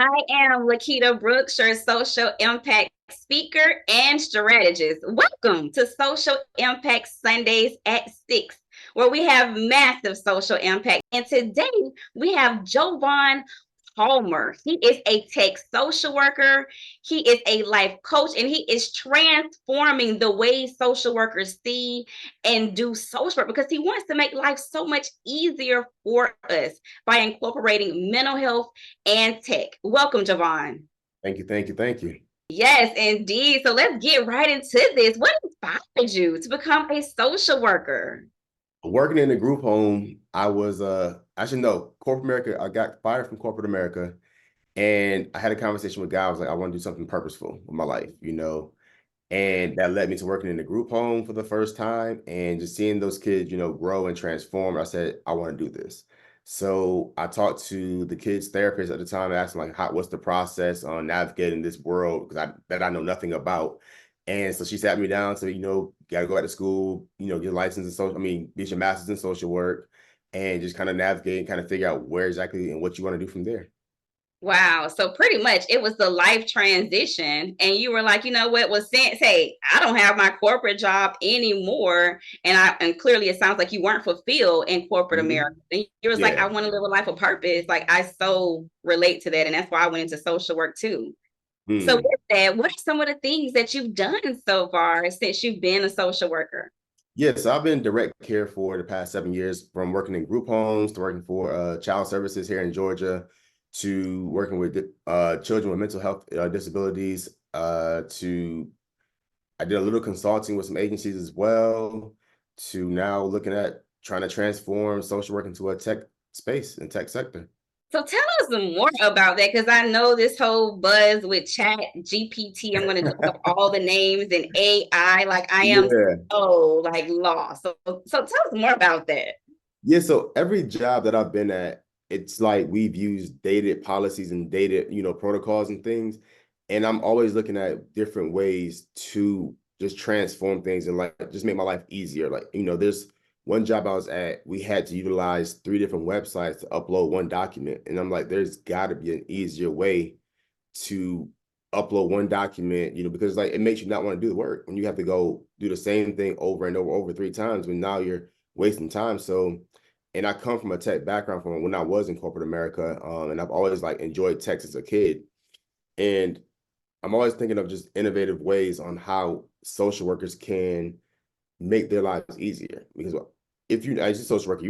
I am Lequita Brooks, your social impact speaker and strategist. Welcome to Social Impact Sundays at 6, where we have massive social impact. And today we have Joevan Palmer. He is a tech social worker, he is a life coach, and he is transforming the way social workers see and do social work because he wants to make life so much easier for us by incorporating mental health and tech. Welcome, Joevan. Thank you, thank you, thank you. Yes, indeed. So let's get right into this. What inspired you to become a social worker? Working in a group home, I was actually no, corporate America, I got fired from corporate America and I had a conversation with God. I was like, I want to do something purposeful with my life. And that led me to working in a group home for the first time and just seeing those kids grow and transform. I said, I want to do this. So I talked to the kids' therapist at the time, asked them like, what's the process on navigating this world that I know nothing about. And so she sat me down, so got to go back to school, get a license in get your master's in social work and just kind of navigate and kind of figure out where exactly and what you want to do from there. Wow. So pretty much it was the life transition. And you were like, you know what was since, hey, I don't have my corporate job anymore. And clearly it sounds like you weren't fulfilled in corporate America. Mhm. And you was like, Yeah. I want to live a life of purpose. Like I so relate to that. And that's why I went into social work too. So Hmm. with that, what are some of the things that you've done so far since you've been a social worker? Yes, I've been direct care for the past 7 years, from working in group homes to working for child services here in Georgia, to working with children with mental health disabilities. To I did a little consulting with some agencies as well. To now looking at trying to transform social work into a tech space and tech sector. So tell us some more about that because I know this whole buzz with Chat GPT. I'm going to look up all the names and AI. Like I am Yeah. so like lost. So tell us more about that. Yeah, so every job that I've been at, it's like we've used dated policies and dated protocols and things. And I'm always looking at different ways to just transform things and like just make my life easier. There's one job I was at, we had to utilize 3 different websites to upload one document. And I'm like, there's got to be an easier way to upload one document, because like it makes you not want to do the work when you have to go do the same thing over and over 3 times when now you're wasting time. So, and I come from a tech background from when I was in corporate America, and I've always like enjoyed tech as a kid, and I'm always thinking of just innovative ways on how social workers can make their lives easier. Because if you, as a social worker,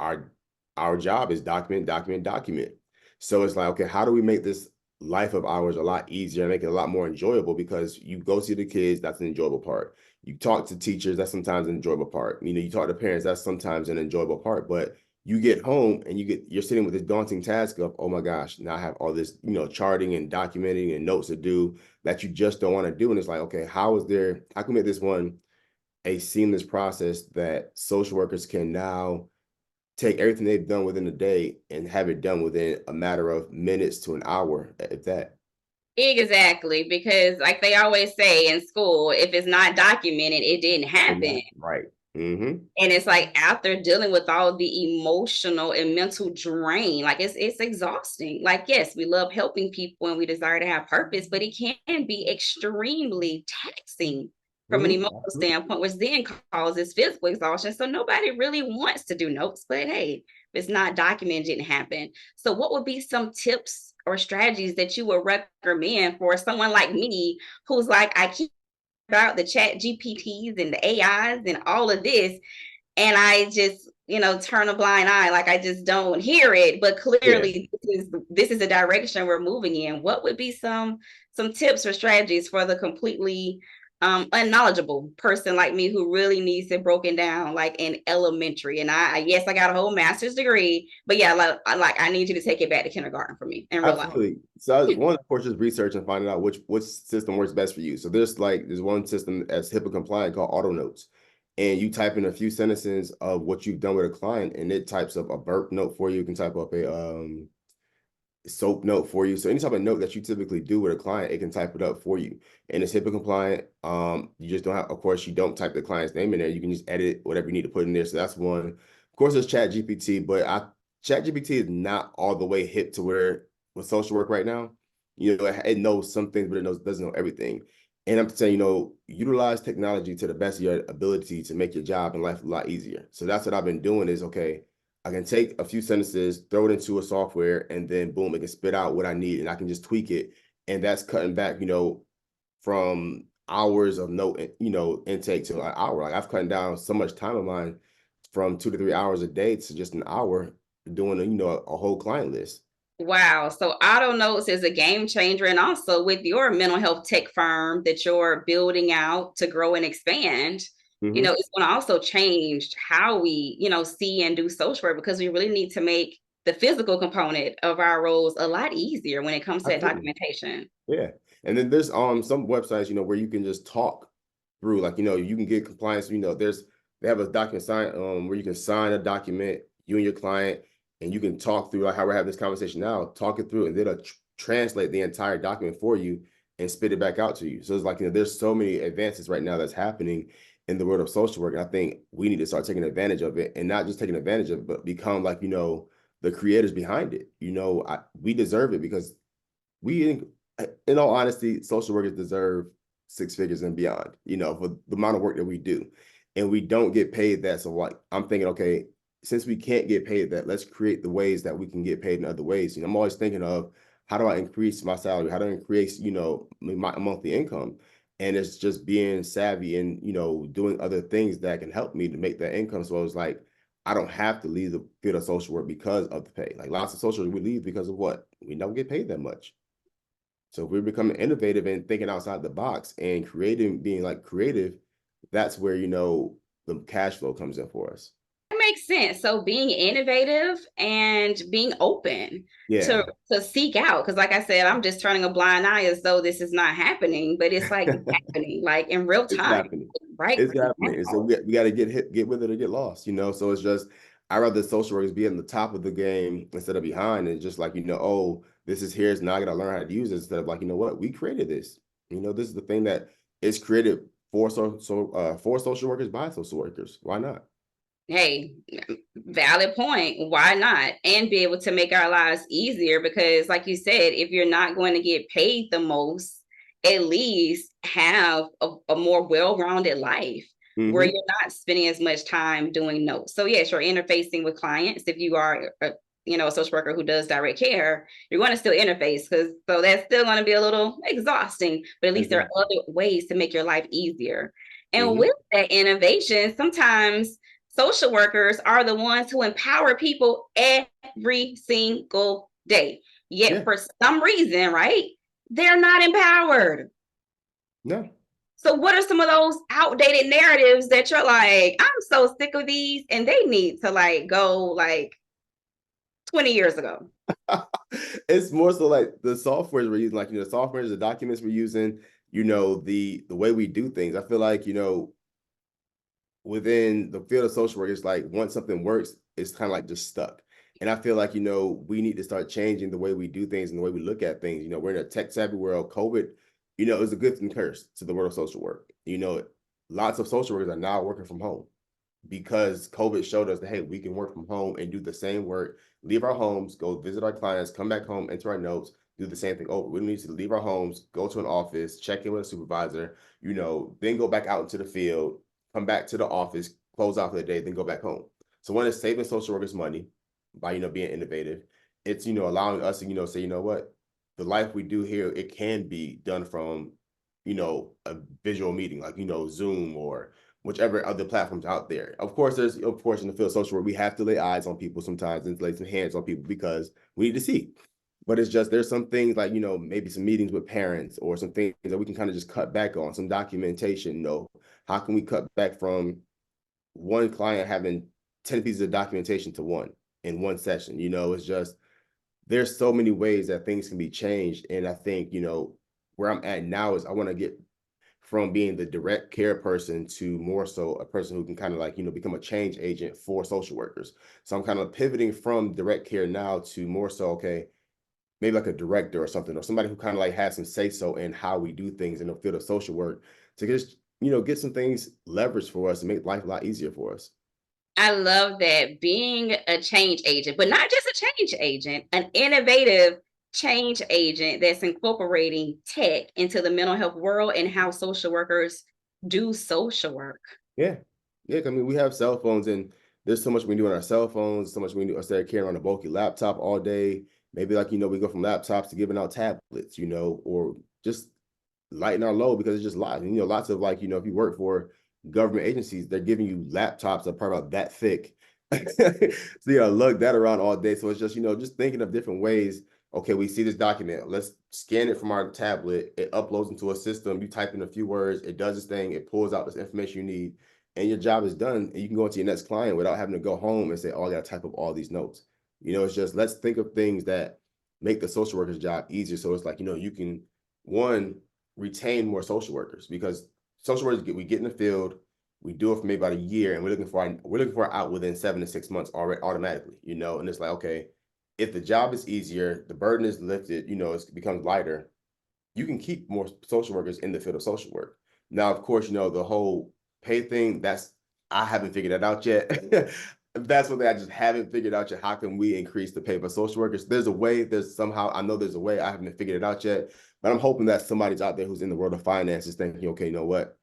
our our job is document, document, document. So it's like, okay, how do we make this life of ours a lot easier and make it a lot more enjoyable? Because you go see the kids, that's an enjoyable part. You talk to teachers, that's sometimes an enjoyable part. You talk to parents, that's sometimes an enjoyable part. But you get home and you're sitting with this daunting task of, oh my gosh, now I have all this charting and documenting and notes to do that you just don't want to do. And it's like, okay, how can we make this one a seamless process that social workers can now take everything they've done within a day and have it done within a matter of minutes to an hour, if that. Exactly, because like they always say in school, if it's not documented, it didn't happen. Right. Mm-hmm. And it's like after dealing with all the emotional and mental drain, like it's exhausting. Like, yes, we love helping people and we desire to have purpose, but it can be extremely taxing from an Mm-hmm. emotional standpoint, which then causes physical exhaustion. So nobody really wants to do notes, but hey, if it's not documented, it didn't happen. So what would be some tips or strategies that you would recommend for someone like me who's like, I keep about the chat GPTs and the AIs and all of this, and I just turn a blind eye, like I just don't hear it. But Yeah. clearly, this is the direction we're moving in. What would be some tips or strategies for the completely unknowledgeable person like me who really needs it broken down like in elementary? And I yes, I got a whole master's degree, but yeah, like I need you to take it back to kindergarten for me in real life. Absolutely. So one, of course, just research and finding out which system works best for you. So there's one system that's HIPAA compliant called Auto Notes, and you type in a few sentences of what you've done with a client, and it types up a burp note for you. You can type up a soap note for you. So any type of note that you typically do with a client, it can type it up for you. And it's HIPAA compliant. You just don't have, of course, you don't type the client's name in there. You can just edit whatever you need to put in there. So that's one. Of course, there's ChatGPT, but ChatGPT is not all the way hip to where with social work right now. It knows some things, but doesn't know everything. And I'm saying, utilize technology to the best of your ability to make your job and life a lot easier. So that's what I've been doing is, okay, I can take a few sentences, throw it into a software, and then boom, it can spit out what I need, and I can just tweak it. And that's cutting back, from hours of note, intake to an hour. Like I've cut down so much time of mine from 2 to 3 hours a day to just an hour doing a whole client list. Wow. So auto notes is a game changer. And also with your mental health tech firm that you're building out to grow and expand, Mm-hmm. it's going to also change how we, see and do social work, because we really need to make the physical component of our roles a lot easier when it comes to that Absolutely. documentation. Yeah. And then there's some websites, where you can just talk through, like, you can get compliance, they have a document sign where you can sign a document, you and your client, and you can talk through like how we're having this conversation now, talk it through, and then it'll translate the entire document for you and spit it back out to you. So it's like, there's so many advances right now that's happening in the world of social work. And I think we need to start taking advantage of it, and not just taking advantage of it, but become like, the creators behind it. We deserve it because we, in all honesty, social workers deserve six figures and beyond, for the amount of work that we do. And we don't get paid that. So like, I'm thinking, okay, since we can't get paid that, let's create the ways that we can get paid in other ways. I'm always thinking of how do I increase my salary? How do I increase, my monthly income? And it's just being savvy and, doing other things that can help me to make that income. So it's like, I don't have to leave the field of social work because of the pay. Like lots of social work, we leave because of what? We don't get paid that much. So if we're becoming innovative and thinking outside the box and creating, being like creative, that's where, the cash flow comes in for us. That makes sense. So being innovative and being open to Yeah. to seek out, because like I said, I'm just turning a blind eye as though this is not happening, but it's like it's happening, like in real It's time, happening. right It's happening. And so now. we got to get with it or get lost, So it's just, I rather social workers be in the top of the game instead of behind, and just like, oh, this is here. So now I got to learn how to use it, instead of like, what, we created this. This is the thing that is created for social workers by social workers. Why not? Hey, valid point. Why not? And be able to make our lives easier, because like you said, if you're not going to get paid the most, at least have a more well-rounded life where Mm-hmm. you're not spending as much time doing notes. So yes, you're interfacing with clients. If you are a social worker who does direct care, you're going to still interface, because so that's still going to be a little exhausting, but at least there Exactly. are other ways to make your life easier. And Mm-hmm. with that innovation, sometimes social workers are the ones who empower people every single day. Yet Yeah. for some reason, right, they're not empowered. No. So what are some of those outdated narratives that you're like, I'm so sick of these, and they need to like go like 20 years ago? It's more so like the softwares we're using, like, the softwares, the documents we're using, the way we do things. I feel like, within the field of social work, it's like once something works, it's kind of like just stuck. And I feel like, we need to start changing the way we do things and the way we look at things. We're in a tech savvy world. COVID, is a good and curse to the world of social work. Lots of social workers are now working from home because COVID showed us that, hey, we can work from home and do the same work, leave our homes, go visit our clients, come back home, enter our notes, do the same thing. Oh, we don't need to leave our homes, go to an office, check in with a supervisor, then go back out into the field, come back to the office, close out for the day, then go back home. So when it's saving social workers money by, being innovative, it's, allowing us to, say, what, the life we do here, it can be done from, a visual meeting, like, Zoom or whichever other platforms out there. Of course, in the field of social work, we have to lay eyes on people sometimes and lay some hands on people because we need to see. But it's just, there's some things like, maybe some meetings with parents or some things that we can kind of just cut back on, some documentation. How can we cut back from one client having 10 pieces of documentation to one in one session? It's just, there's so many ways that things can be changed. And I think, where I'm at now is I want to get from being the direct care person to more so a person who can kind of like, become a change agent for social workers. So I'm kind of pivoting from direct care now to more so, okay, maybe like a director or something, or somebody who kind of like has some say so in how we do things in the field of social work to just, get some things leveraged for us and make life a lot easier for us. I love that, being a change agent, but not just a change agent, an innovative change agent that's incorporating tech into the mental health world and how social workers do social work. Yeah. Yeah. I mean, we have cell phones and there's so much we can do on our cell phones, so much we can do instead of carrying around a bulky laptop all day. Maybe like, we go from laptops to giving out tablets, or just lighten our load because it's just lots. And, lots of like, if you work for government agencies, they're giving you laptops that are probably about that thick. So you gotta lug that around all day. So it's just, just thinking of different ways. Okay, we see this document. Let's scan it from our tablet. It uploads into a system. You type in a few words, it does its thing, it pulls out this information you need, and your job is done. And you can go into your next client without having to go home and say, oh, I gotta type up all these notes. It's just let's think of things that make the social worker's job easier. So it's like, you can one retain more social workers because social workers we get in the field, we do it for maybe about a year, and we're looking for out within 7 to 6 months already automatically, and it's like, okay, if the job is easier, the burden is lifted, it becomes lighter, you can keep more social workers in the field of social work. Now, of course, the whole pay thing, I haven't figured that out yet. That's one thing I just haven't figured out yet. How can we increase the pay for social workers? There's a way, I know there's a way, I haven't figured it out yet, but I'm hoping that somebody's out there who's in the world of finances thinking, okay, you know what?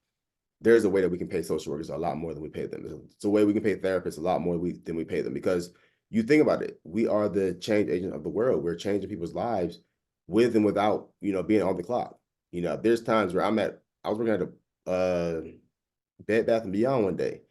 There's a way that we can pay social workers a lot more than we pay them. It's a way we can pay therapists a lot more than we pay them because you think about it, we are the change agent of the world. We're changing people's lives with and without, being on the clock. There's times where I was working at a Bed Bath and Beyond one day,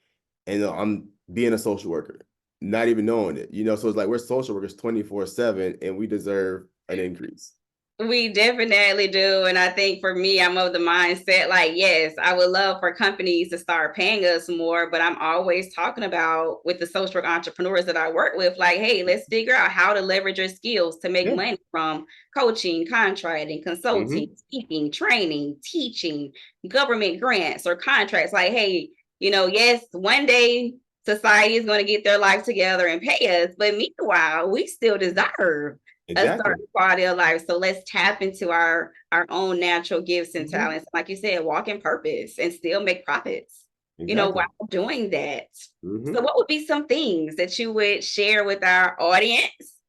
and I'm being a social worker, not even knowing it. So it's like we're social workers 24/7, and we deserve an increase. We definitely do. And I think for me, I'm of the mindset like, yes, I would love for companies to start paying us more. But I'm always talking about with the social work entrepreneurs that I work with, like, hey, let's figure out how to leverage your skills to make Yeah. money from coaching, contracting, consulting, Hmm. speaking, training, teaching, government grants or contracts. Like, hey, yes, one day society is going to get their life together and pay us. But meanwhile, we still deserve a Exactly. certain quality of life. So let's tap into our own natural gifts and Hmm. talents. Like you said, walk in purpose and still make profits, while Exactly. doing that. So Hmm. what would be some things that you would share with our audience?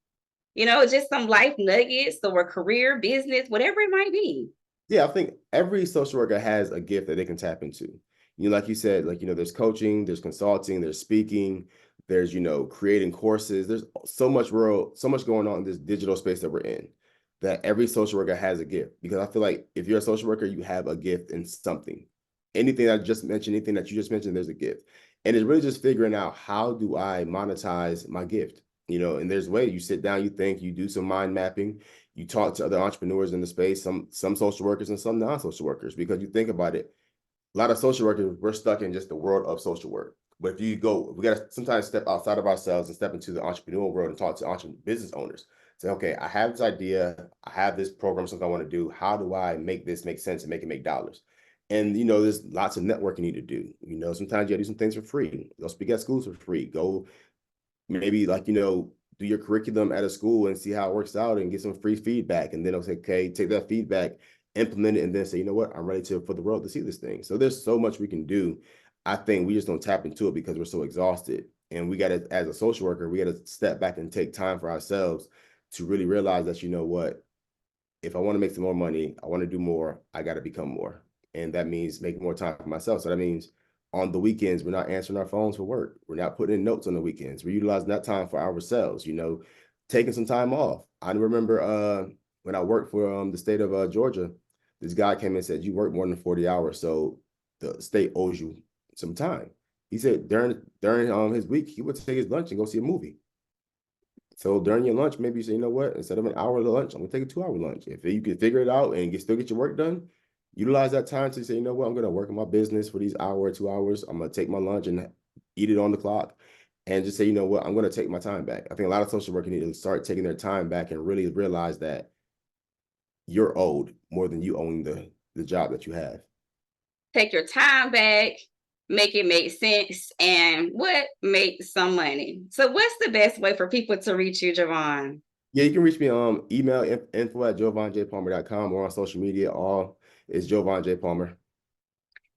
Just some life nuggets or career, business, whatever it might be. Yeah, I think every social worker has a gift that they can tap into. Like you said, like, there's coaching, there's consulting, there's speaking, there's, creating courses. There's so much going on in this digital space that we're in that every social worker has a gift. Because I feel like if you're a social worker, you have a gift in something. Anything I just mentioned, anything that you just mentioned, there's a gift. And it's really just figuring out how do I monetize my gift? And there's a way you sit down, you think, you do some mind mapping, you talk to other entrepreneurs in the space, some social workers and some non-social workers, because you think about it, a lot of social workers, we're stuck in just the world of social work. But if you go, we got to sometimes step outside of ourselves and step into the entrepreneurial world and talk to business owners. Say, okay, I have this idea, I have this program, something I want to do. How do I make this make sense and make it make dollars? And there's lots of networking you need to do. Sometimes you gotta do some things for free. Go speak at schools for free. Go maybe like do your curriculum at a school and see how it works out and get some free feedback, and then I'll say, okay, take that feedback, implement it, and then say, you know what, I'm ready for the world to see this thing. So there's so much we can do. I think we just don't tap into it because we're so exhausted, and we got to, as a social worker, we got to step back and take time for ourselves to really realize that, what, if I want to make some more money, I want to do more, I got to become more. And that means making more time for myself. So that means on the weekends, we're not answering our phones for work. We're not putting in notes on the weekends. We're utilizing that time for ourselves, taking some time off. I remember when I worked for the state of Georgia, this guy came and said, you work more than 40 hours, so the state owes you some time. He said during his week, he would take his lunch and go see a movie. So during your lunch, maybe you say, you know what, instead of an hour lunch, I'm gonna take a 2 hour lunch. If you can figure it out and still get your work done, utilize that time to say, you know what, I'm gonna work on my business for these hour, 2 hours. I'm gonna take my lunch and eat it on the clock, and just say, you know what, I'm gonna take my time back. I think a lot of social workers need to start taking their time back and really realize that you're owed more than you owing the job that you have. Take your time back, make it make sense, and make some money. So what's the best way for people to reach you, Joevan? Yeah, you can reach me on email info@joevanjpalmer.com, or on social media, all is Joevan J Palmer.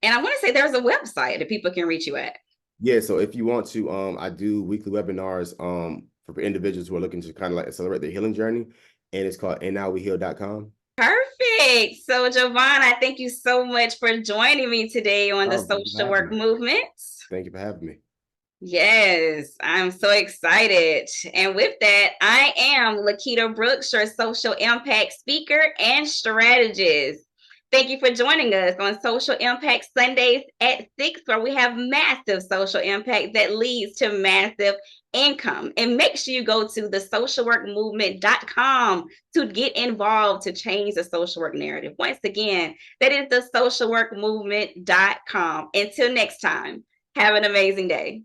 And I want to say there's a website that people can reach you at. Yeah, so if you want to, I do weekly webinars for individuals who are looking to kind of like accelerate their healing journey. and it's called andnowweheal.com. Perfect. So, Jovan, I thank you so much for joining me today on the Oh, thank you for social having work me. movement. Thank you for having me. Yes, I'm so excited. And with that, I am Lequita Brooks, your social impact speaker and strategist. Thank you for joining us on Social Impact Sundays at 6, where we have massive social impact that leads to massive income. And make sure you go to the socialworkmovement.com to get involved to change the social work narrative. Once again, that is the socialworkmovement.com. Until next time, have an amazing day.